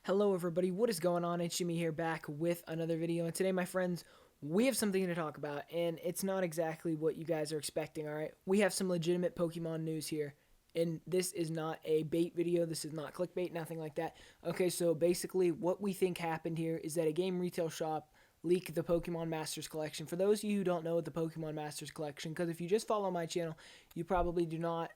Hello everybody, what is going on? It's Jimmy here back with another video, and today my friends, we have something to talk about, and it's not exactly what you guys are expecting, alright? We have some legitimate Pokemon news here, and this is not a bait video, this is not clickbait, nothing like that. Okay, so basically what we think happened here is that a game retail shop leaked the Pokemon Masters Collection. For those of you who don't know the Pokemon Masters Collection, because if you just follow my channel, you probably do not,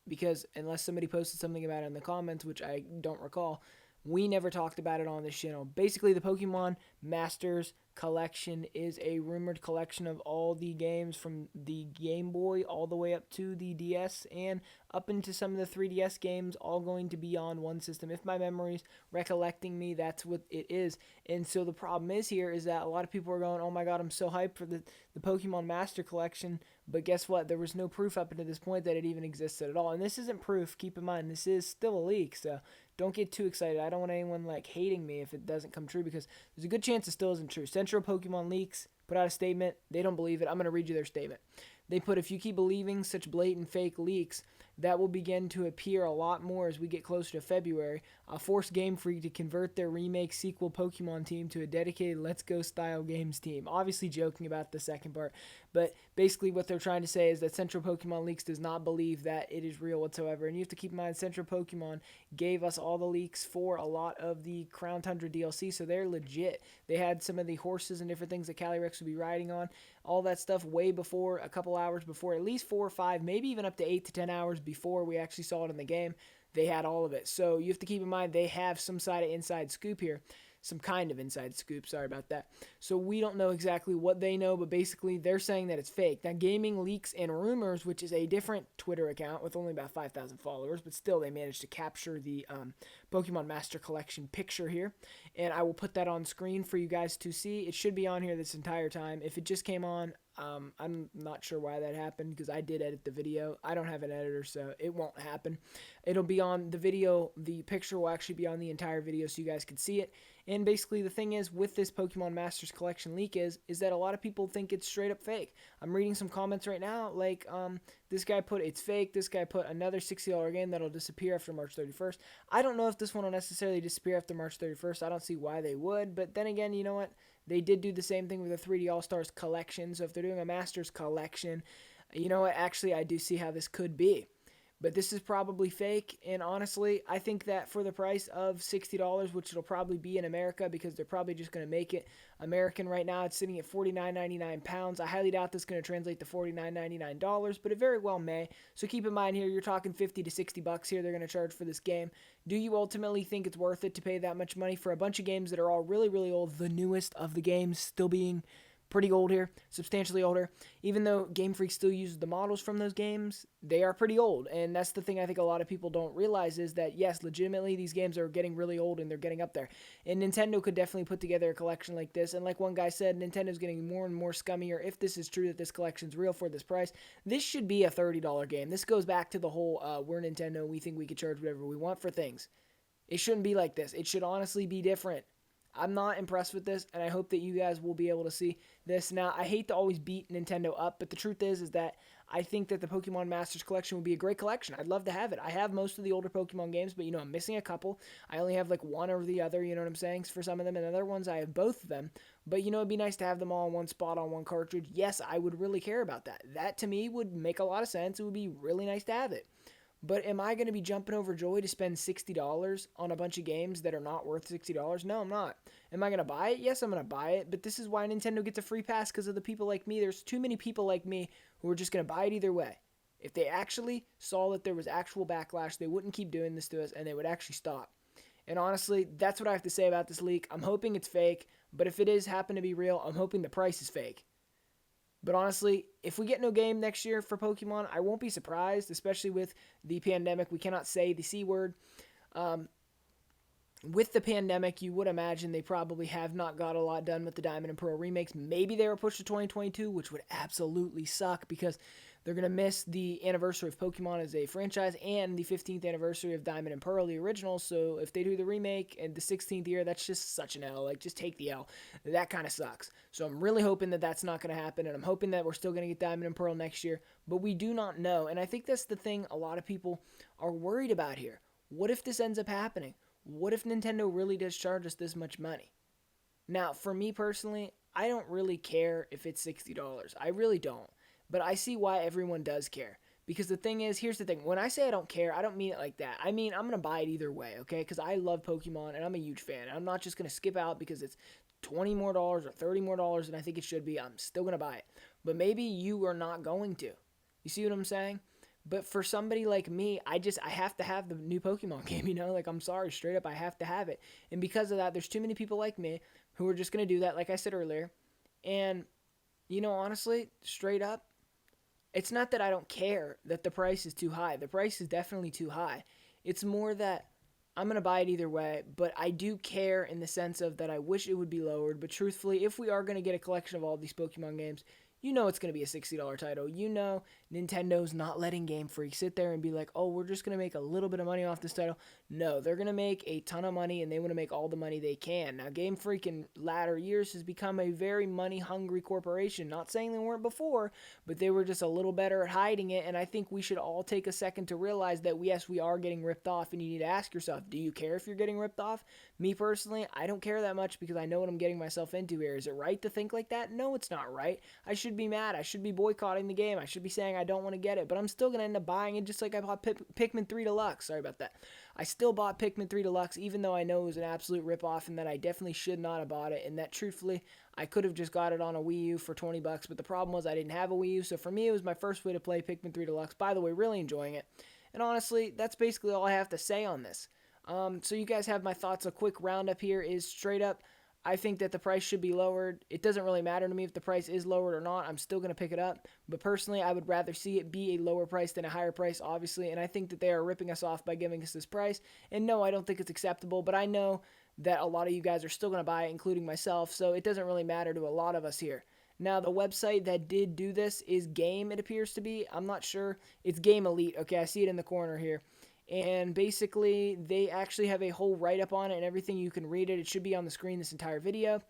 because unless somebody posted something about it in the comments, which I don't recall, we never talked about it on this channel. Basically, the Pokemon Masters Collection is a rumored collection of all the games from the Game Boy all the way up to the DS and up into some of the 3DS games, all going to be on one system. If my memory's recollecting me, that's what it is. And so the problem is here is that a lot of people are going, oh my god, I'm so hyped for the Pokemon Master Collection. But guess what? There was no proof up until this point that it even existed at all. And this isn't proof. Keep in mind, this is still a leak. So don't get too excited. I don't want anyone like hating me if it doesn't come true, because there's a good chance it still isn't true. Central Pokemon Leaks put out a statement. They don't believe it. I'm going to read you their statement. They put, if you keep believing such blatant fake leaks, that will begin to appear a lot more as we get closer to February. I'll force Game Freak to convert their remake sequel Pokemon team to a dedicated Let's Go style games team. Obviously joking about the second part, but basically what they're trying to say is that Central Pokemon Leaks does not believe that it is real whatsoever. And you have to keep in mind, Central Pokemon gave us all the leaks for a lot of the Crown Tundra DLC, so they're legit. They had some of the horses and different things that Calyrex would be riding on, all that stuff way before, a couple hours before, at least 4 or 5, maybe even up to 8 to 10 hours before we actually saw it in the game. They had all of it. So you have to keep in mind they have some side of inside scoop here. Some kind of inside scoop, sorry about that. So we don't know exactly what they know, but basically they're saying that it's fake. Now, Gaming Leaks and Rumors, which is a different Twitter account with only about 5,000 followers, but still they managed to capture the Pokemon Master Collection picture here. And I will put that on screen for you guys to see. It should be on here this entire time. If it just came on, I'm not sure why that happened, because I did edit the video. I don't have an editor, so it won't happen. It'll be on the video. The picture will actually be on the entire video so you guys can see it. And basically the thing is with this Pokemon Masters Collection leak is that a lot of people think it's straight up fake. I'm reading some comments right now, like this guy put it's fake, this guy put another $60 game that'll disappear after March 31st. I don't know if this one will necessarily disappear after March 31st. I don't see why they would, but then again, you know what? They did do the same thing with the 3D All-Stars collection, so if they're doing a Masters collection, you know what? Actually, I do see how this could be. But this is probably fake, and honestly, I think that for the price of $60, which it'll probably be in America because they're probably just going to make it American right now, it's sitting at £49.99. I highly doubt this is going to translate to $49.99, but it very well may. So keep in mind here, you're talking 50 to 60 bucks here they're going to charge for this game. Do you ultimately think it's worth it to pay that much money for a bunch of games that are all really, really old, the newest of the games still being pretty old here, substantially older? Even though Game Freak still uses the models from those games, they are pretty old. And that's the thing I think a lot of people don't realize, is that yes, legitimately these games are getting really old and they're getting up there. And Nintendo could definitely put together a collection like this. And like one guy said, Nintendo's getting more and more scummier. If this is true that this collection's real for this price, this should be a $30 game. This goes back to the whole we're Nintendo, we think we can charge whatever we want for things. It shouldn't be like this. It should honestly be different. I'm not impressed with this, and I hope that you guys will be able to see this. Now, I hate to always beat Nintendo up, but the truth is that I think that the Pokemon Masters Collection would be a great collection. I'd love to have it. I have most of the older Pokemon games, but, I'm missing a couple. I only have, like, one or the other, you know what I'm saying, for some of them, and other ones I have both of them. But, it'd be nice to have them all in one spot on one cartridge. Yes, I would really care about that. That, to me, would make a lot of sense. It would be really nice to have it. But am I going to be jumping over joy to spend $60 on a bunch of games that are not worth $60? No, I'm not. Am I going to buy it? Yes, I'm going to buy it. But this is why Nintendo gets a free pass, because of the people like me. There's too many people like me who are just going to buy it either way. If they actually saw that there was actual backlash, they wouldn't keep doing this to us, and they would actually stop. And honestly, that's what I have to say about this leak. I'm hoping it's fake, but if it is happen to be real, I'm hoping the price is fake. But honestly, if we get no game next year for Pokemon, I won't be surprised, especially with the pandemic. We cannot say the C word. With the pandemic, you would imagine they probably have not got a lot done with the Diamond and Pearl remakes. Maybe they were pushed to 2022, which would absolutely suck, because they're going to miss the anniversary of Pokemon as a franchise and the 15th anniversary of Diamond and Pearl, the original. So if they do the remake and the 16th year, that's just such an L. Like, just take the L. That kind of sucks. So I'm really hoping that that's not going to happen, and I'm hoping that we're still going to get Diamond and Pearl next year. But we do not know, and I think that's the thing a lot of people are worried about here. What if this ends up happening? what if Nintendo really does charge us this much money? Now, for me personally, I don't really care if it's $60. I really don't. But I see why everyone does care. Because the thing is, here's the thing. When I say I don't care, I don't mean it like that. I mean, I'm going to buy it either way, okay? Because I love Pokemon and I'm a huge fan. I'm not just going to skip out because it's $20 more or $30 more and I think it should be. I'm still going to buy it. But maybe you are not going to. You see what I'm saying? But for somebody like me, I have to have the new Pokemon game, Like, I'm sorry, straight up, I have to have it. And because of that, there's too many people like me who are just going to do that, like I said earlier. And, honestly, straight up, it's not that I don't care that the price is too high. The price is definitely too high. It's more that I'm going to buy it either way, but I do care in the sense of that I wish it would be lowered. But truthfully, if we are going to get a collection of all these Pokemon games, it's going to be a $60 title. Nintendo's not letting Game Freak sit there and be like, oh, we're just going to make a little bit of money off this title. No, they're going to make a ton of money, and they want to make all the money they can. Now, Game Freak in latter years has become a very money-hungry corporation. Not saying they weren't before, but they were just a little better at hiding it, and I think we should all take a second to realize that, yes, we are getting ripped off, and you need to ask yourself, do you care if you're getting ripped off? Me, personally, I don't care that much because I know what I'm getting myself into here. Is it right to think like that? No, it's not right. I should be mad. I should be boycotting the game. I should be saying I don't want to get it, but I'm still going to end up buying it just like I bought Pikmin 3 Deluxe. Sorry about that. I still bought Pikmin 3 Deluxe even though I know it was an absolute ripoff and that I definitely should not have bought it and that truthfully I could have just got it on a Wii U for $20, but the problem was I didn't have a Wii U, so for me it was my first way to play Pikmin 3 Deluxe. By the way, really enjoying it. And honestly, that's basically all I have to say on this. So you guys have my thoughts. A quick roundup here is straight up, I think that the price should be lowered. It doesn't really matter to me if the price is lowered or not. I'm still going to pick it up. But personally, I would rather see it be a lower price than a higher price, obviously. And I think that they are ripping us off by giving us this price. And no, I don't think it's acceptable. But I know that a lot of you guys are still going to buy it, including myself. So it doesn't really matter to a lot of us here. Now, the website that did do this is Game, it appears to be. I'm not sure. It's Game Elite. Okay, I see it in the corner here. And basically, they actually have a whole write-up on it and everything. You can read it. It should be on the screen this entire video.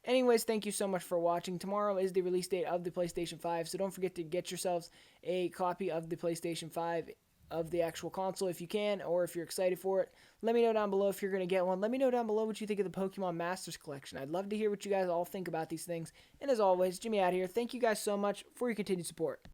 Anyways, thank you so much for watching. Tomorrow is the release date of the PlayStation 5, so don't forget to get yourselves a copy of the PlayStation 5 of the actual console if you can, or if you're excited for it. Let me know down below if you're going to get one. Let me know down below what you think of the Pokemon Masters Collection. I'd love to hear what you guys all think about these things. And as always, Jimmy out here. Thank you guys so much for your continued support.